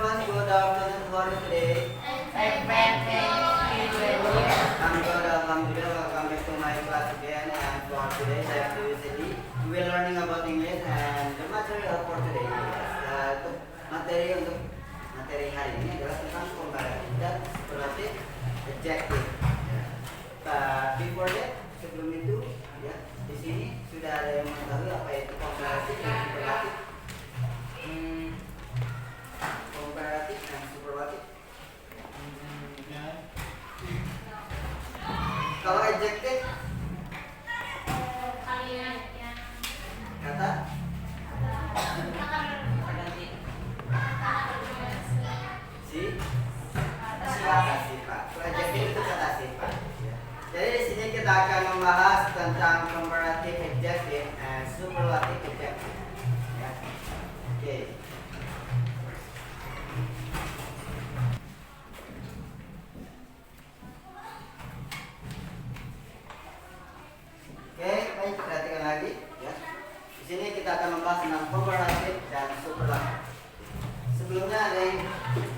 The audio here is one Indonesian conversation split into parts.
everyone. Good afternoon. How are you today? I'm good. Alhamdulillah. Welcome back to my class again. And for today, as usually, we will learning about English and the material for today. Untuk materi hari ini adalah tentang comparative dan superlative adjective. Ya. But before that, sebelum itu, ya, di sini sudah ada yang mengetahui apa itu comparative dan superlative. Comparative dan superlative. Kalau adjective kata sifat. Kalau adjective itu kata sifat. Jadi di sini kita akan membahas tentang comparative adjective and superlative adjective. Ya. Oke. Oke, baik, perhatikan lagi ya. Di sini kita akan membahas tentang comparative dan superlative. Sebelumnya ada yang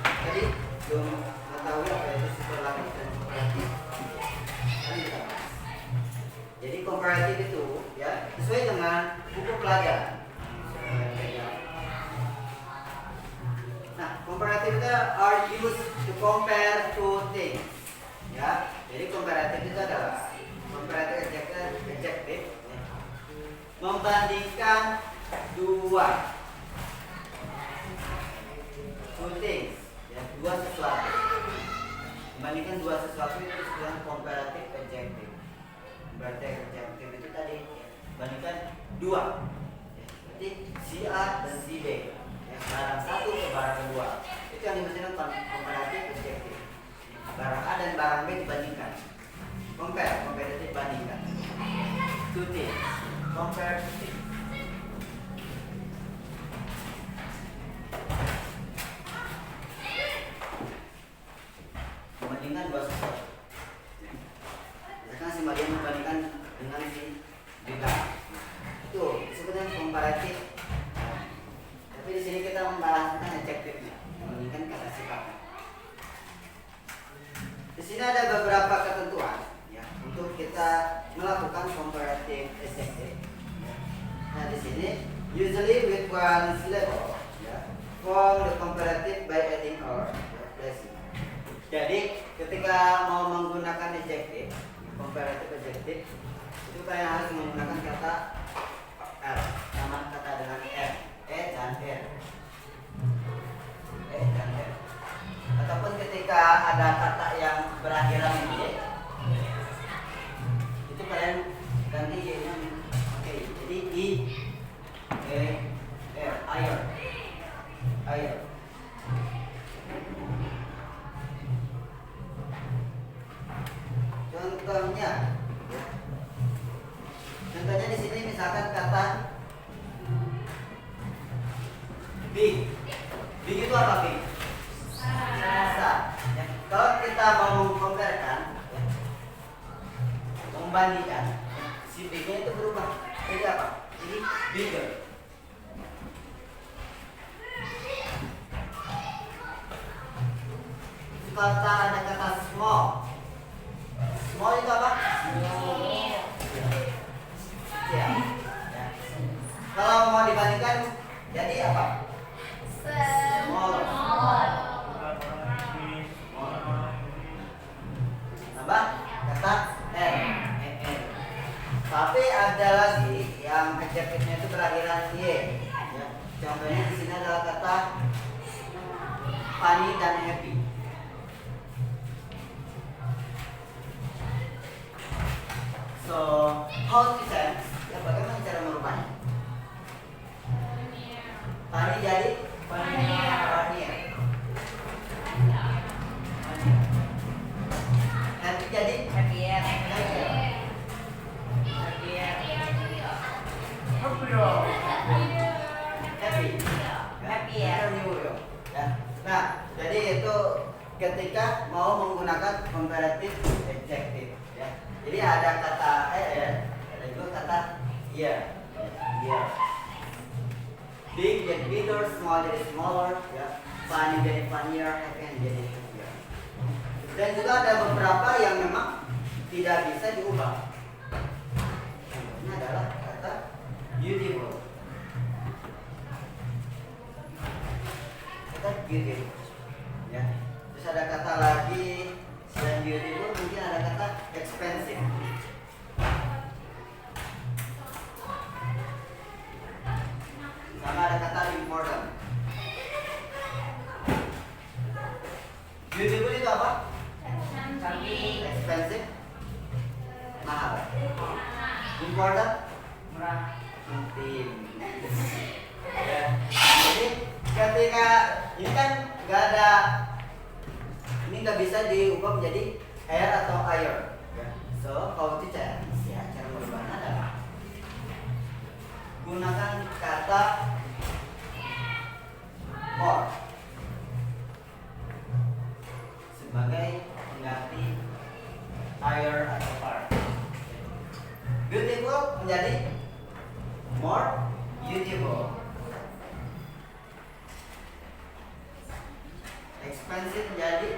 tadi belum mengetahui apa itu superlative dan comparative. Kan kita bahas. Jadi comparative itu ya sesuai dengan buku pelajaran. Nah, comparative itu are used to compare two things. Ya, jadi comparative itu adalah comparative adjective ya. Membandingkan dua things ya, dua sesuatu. Membandingkan dua sesuatu itu disebut comparative adjective. Comparative adjective itu tadi ya, bandingkan dua ya, berarti si A dan si B ya, barang satu ke barang kedua itu yang dimaksudkan comparative adjective. Barang A dan barang B dibandingkan. Compare itu bandingkan. Two things. Compare two things. Membandingkan dua sesuatu. Misalkan si Maria membandingkan dengan si Dita. Itu sebenarnya comparative. Tapi di sini kita membahas tentang adjective-nya, membandingkan kata sifatnya. Di sini ada beberapa ketentuan ya untuk kita melakukan comparative adjective. Nah, di sini usually with one syllable ya, form the comparative by adding or replacing. Jadi ketika mau menggunakan adjective, comparative adjective, itu kalian harus menggunakan kata r, sama kata dengan r, dan r. Dan r. Ataupun ketika ada kata yang berakhiran y, itu kalian ganti y-nya. Oke, jadi i, e, r, air. Contohnya di sini misalkan kata big. Big itu apa big? Besar. Ya. Kalau kita mau mengkomparekan, ya, membandingkan, si big-nya itu berubah. Jadi apa? Jadi bigger. Kata ada kata small. Small itu apa? Ya. Kalau mau dibandingkan, jadi apa? Small. Tambah kata r. Tapi ada lagi yang adjektifnya itu berakhiran y. Ya. Contohnya di sini adalah kata funny dan happy. So, how to sense? Ya, bagaimana cara merubahnya? Funny jadi funnier. Happy jadi happier. Nah, jadi itu ketika mau menggunakan comparative adjective ya. Jadi ada kata ada juga kata yeah. Big jadi bigger, small jadi smaller ya. funny jadi funnier, happy jadi happier. Dan juga ada beberapa yang memang tidak bisa diubah. Contohnya adalah kata beautiful. Kata beautiful. Ya. Terus ada kata lagi selain beautiful, mungkin ada kata expensive. Sama ada kata important. Beautiful itu apa? Expensive, mahal. Important, murah, penting. Ya. Jadi ketika ini kan nggak ada, ini nggak bisa diubah menjadi air atau air. Ya. So kalau itu ya cara merubahnya adalah gunakan kata more sebagai pengganti air atau far. Beautiful menjadi more beautiful. Expensive menjadi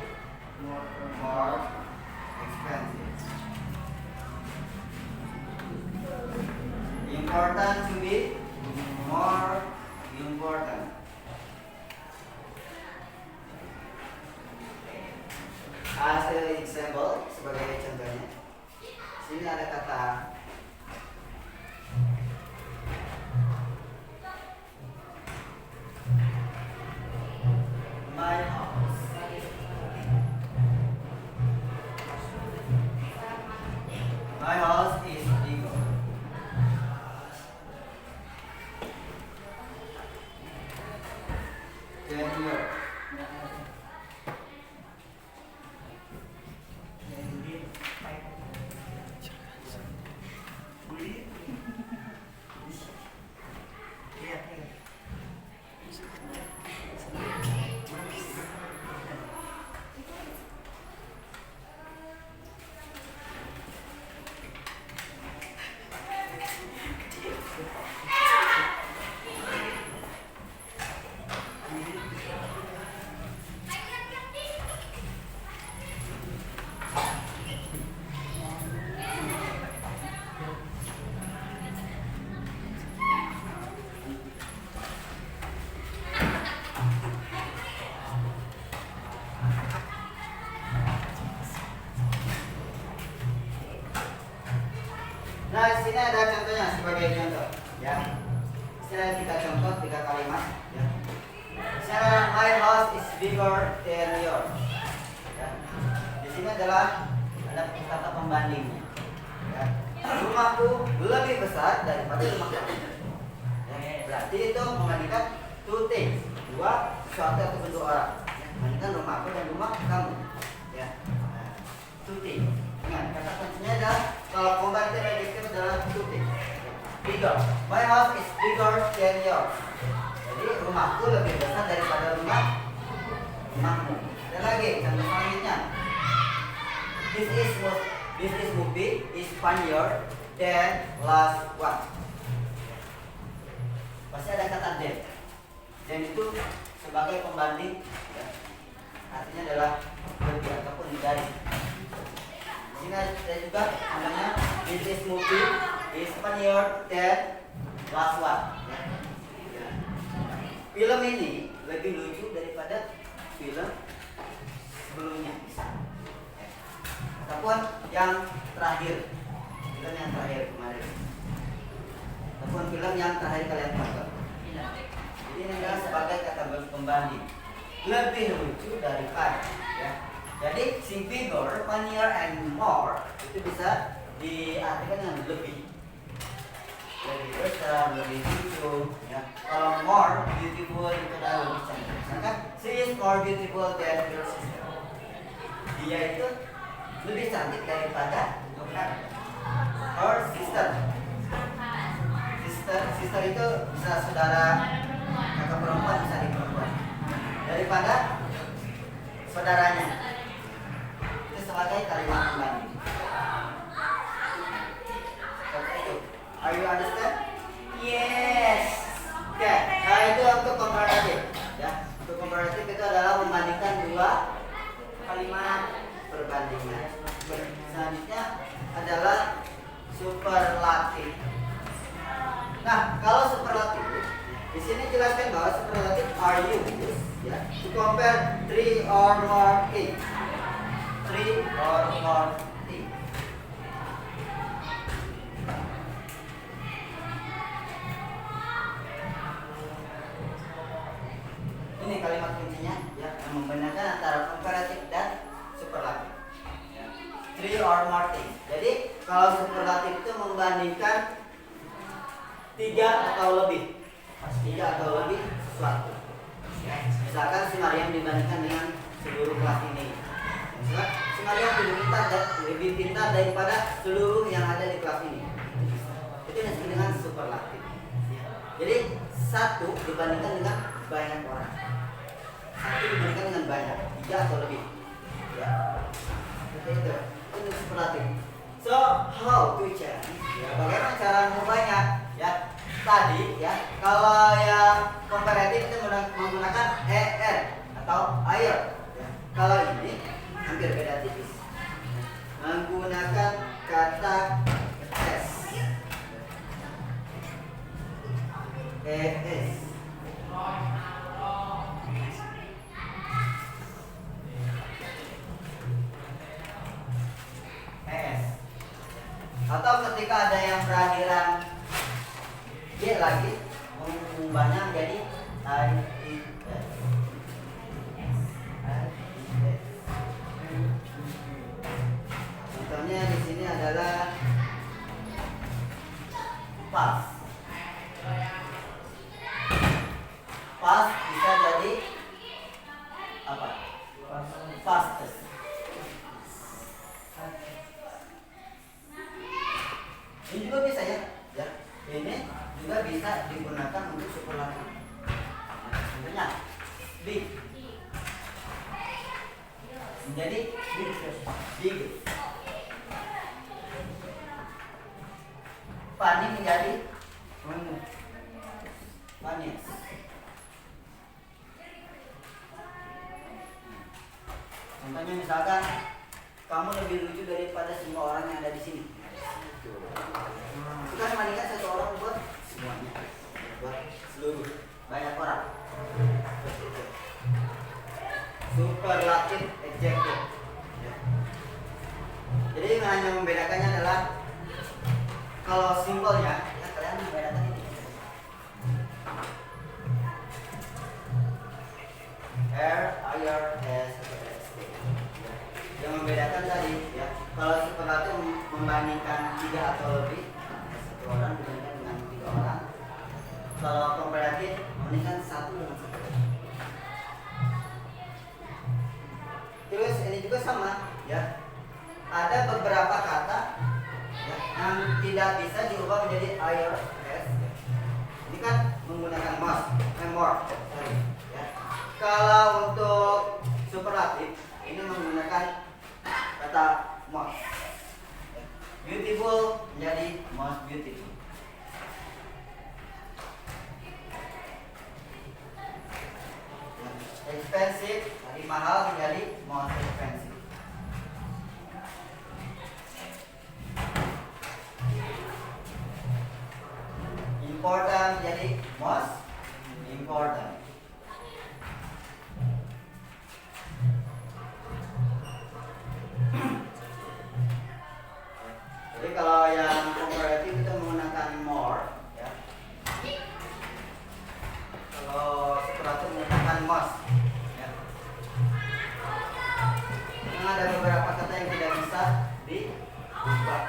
more expensive. Important to be more important. As an example, sebagai contohnya, sini ada kata my house. My house is bigger. Than yours. Nah, di sini ada contohnya sebagai contoh, ya. Misalnya kita contoh 3 kalimat, ya. Misalnya my house is bigger than yours. Ya. Di sini adalah ada kata pembandingnya. Ya. Rumahku lebih besar daripada rumah kamu. Ya. Berarti itu membandingkan two things, dua sesuatu atau bentuk orang. Ya. Membandingkan rumahku dan rumah kamu. Ya. Nah, two things. Ingat, kata kuncinya adalah kalau comparative adjective adalah two things. Bigger. My house is bigger than yours. Jadi rumahku lebih besar daripada rumahmu. Dan lagi contoh selanjutnya. This movie is funnier than last one. Pasti ada kata than. Dan itu sebagai pembanding, ya. Artinya adalah lebih ataupun dari. Sini ada juga namanya this movie is funnier than last one. Ya. Ya. Film ini lebih lucu daripada film sebelumnya. Ataupun yang terakhir, film yang terakhir kemarin. Ataupun film yang terakhir kalian tonton. Jadi ini adalah sebagai kata pembanding. Lebih lucu daripada. Ya. Jadi si bigger, funnier, and more itu bisa diartikan dengan lebih besar, lebih lucu. Ya. Kalau more beautiful itu adalah lebih cantik. Misalkan she is more beautiful than your sister. Dia itu lebih cantik daripada her sister. Sister itu bisa saudara kakak perempuan, bisa adik perempuan. Daripada saudaranya. Sebagai kalimat pembanding. Seperti itu. Are you understand? Yes. Oke. Nah itu untuk comparative. Ya. Untuk komparatif itu adalah membandingkan dua kalimat perbandingan. Selanjutnya adalah superlatif. Nah, kalau superlatif di sini jelaskan bahwa superlatif are used ya to compare three or more things. Three or more things. Ini kalimat kuncinya ya, yang membedakan antara komparatif dan superlatif. Ya. Three or more things. Jadi kalau superlatif itu membandingkan tiga atau lebih sesuatu. Ya. Misalkan si Mariam dibandingkan dengan seluruh kelas ini. Misalkan si Mariam lebih pintar daripada seluruh yang ada di kelas ini. Itu yang disebut dengan superlatif. Ya. Jadi satu dibandingkan dengan banyak orang. Satu dibandingkan dengan banyak, tiga atau lebih. Ya. Seperti itu. Itu superlatif. So how to change? Ya, bagaimana cara mengubahnya? Ya. Tadi ya, kalau yang komparatif itu menggunakan er atau air. Ya. Kalau ini hampir beda tipis. Menggunakan kata es. Es. Es. Atau ketika ada yang berakhiran dia lagi mengubahnya menjadi contohnya di sini adalah pas. Pas bisa jadi apa? Fastest. Ini juga bisa ya. Ya. Ini juga bisa digunakan untuk superlatif. Contohnya big menjadi big. Funny menjadi funniest. Contohnya misalkan kamu lebih lucu daripada semua orang yang ada di sini. Kita membandingkan satu orang buat semuanya, buat seluruh banyak orang. Superlatif adjective. Ya. Jadi yang hanya membedakannya adalah kalau simbolnya, ya kalian membedakan ini. R, IR, S, ST. Yang membedakan tadi, ya kalau superlatif membandingkan 3 atau lebih, satu orang dibandingkan dengan 3 orang. Kalau komparatif membandingkan 1 dengan 1. Terus ini juga sama, ya. Ada beberapa kata ya, yang tidak bisa diubah menjadi IR, S. Ya. Ini kan menggunakan more. Ya. Kalau untuk superlatif ini menggunakan kata most. Beautiful menjadi most beautiful. Expensive dari mahal menjadi most expensive. Important menjadi most important. Jadi kalau yang komparatif itu menggunakan more, ya. Kalau superlatif menggunakan most, ya. Memang ada beberapa kata yang tidak bisa diubah.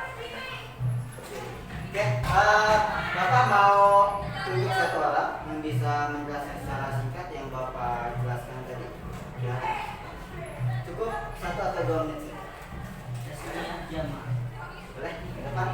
Oke, Bapak mau tunjuk satu orang yang bisa menjelaskan secara singkat yang Bapak jelaskan tadi. Ya. Cukup 1 atau 2 menit. Ya, sekarang jam. Boleh, ke depan.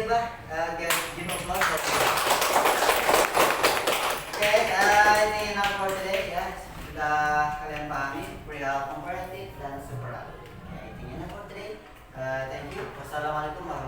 ba? Give applause. Oke, ini enough for today ya. Sudah kalian pahami perihal comparative dan superlative. Ya, intinya enough for today. Thank you. Wassalamualaikum warahmatullahi wabarakatuh.